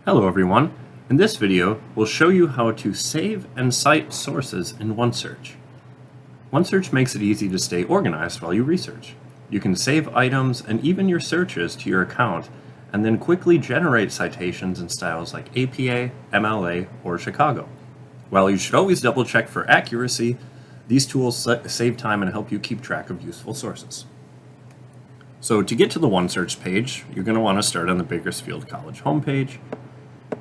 Hello everyone. In this video, we'll show you how to save and cite sources in OneSearch. OneSearch makes it easy to stay organized while you research. You can save items and even your searches to your account and then quickly generate citations in styles like APA, MLA, or Chicago. While you should always double check for accuracy, these tools save time and help you keep track of useful sources. So to get to the OneSearch page, you're going to want to start on the Bakersfield College homepage.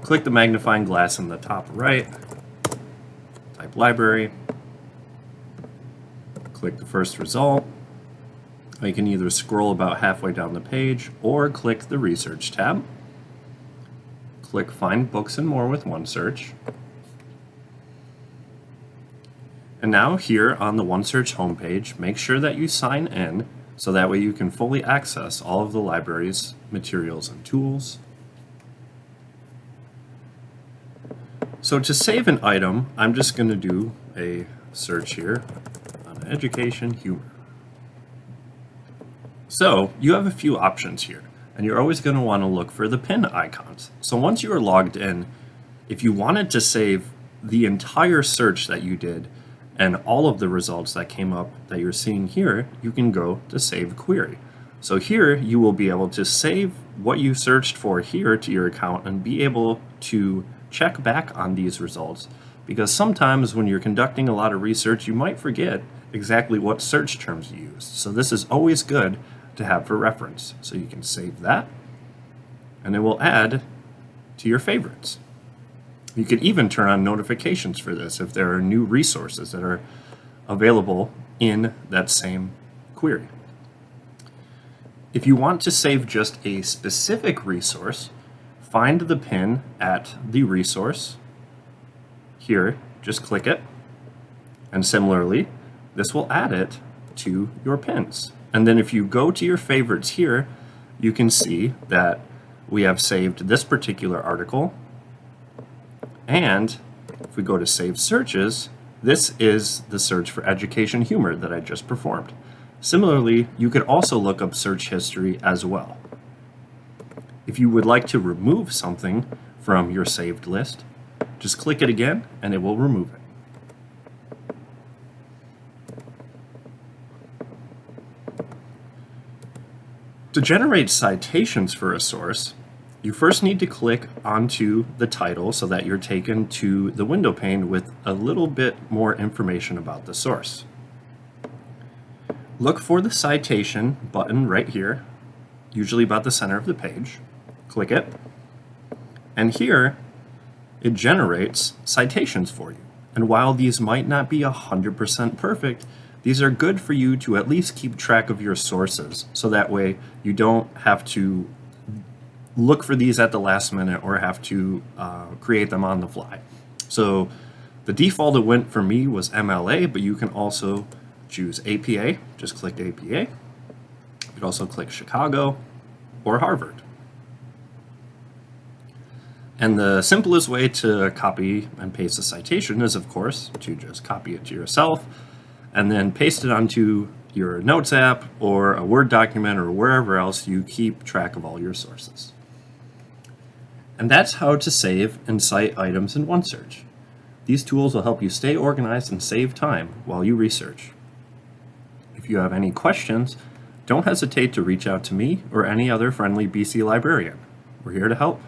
Click the magnifying glass in the top right, type library, click the first result. You can either scroll about halfway down the page or click the Research tab. Click Find Books and More with OneSearch. And now here on the OneSearch homepage, make sure that you sign in so that way you can fully access all of the library's materials and tools. So to save an item, I'm just going to do a search here on education humor. So you have a few options here, and you're always going to want to look for the pin icons. So once you are logged in, if you wanted to save the entire search that you did and all of the results that came up that you're seeing here, you can go to Save Query. So here you will be able to save what you searched for here to your account and be able to check back on these results, because sometimes when you're conducting a lot of research, you might forget exactly what search terms you used. So this is always good to have for reference. So you can save that, and it will add to your favorites. You could even turn on notifications for this if there are new resources that are available in that same query. If you want to save just a specific resource, find the pin at the resource. Here, just click it. And similarly, this will add it to your pins. And then if you go to your favorites here, you can see that we have saved this particular article. And if we go to Save Searches, this is the search for education humor that I just performed. Similarly, you could also look up search history as well. If you would like to remove something from your saved list, just click it again and it will remove it. To generate citations for a source, you first need to click onto the title so that you're taken to the window pane with a little bit more information about the source. Look for the citation button right here, usually about the center of the page. Click it, and here it generates citations for you. And while these might not be 100% perfect, these are good for you to at least keep track of your sources, so that way you don't have to look for these at the last minute or have to create them on the fly. So the default it went for me was MLA, but you can also choose APA. Just click APA. You could also click Chicago or Harvard. And the simplest way to copy and paste a citation is, of course, to just copy it to yourself and then paste it onto your Notes app or a Word document or wherever else you keep track of all your sources. And that's how to save and cite items in OneSearch. These tools will help you stay organized and save time while you research. If you have any questions, don't hesitate to reach out to me or any other friendly BC librarian. We're here to help.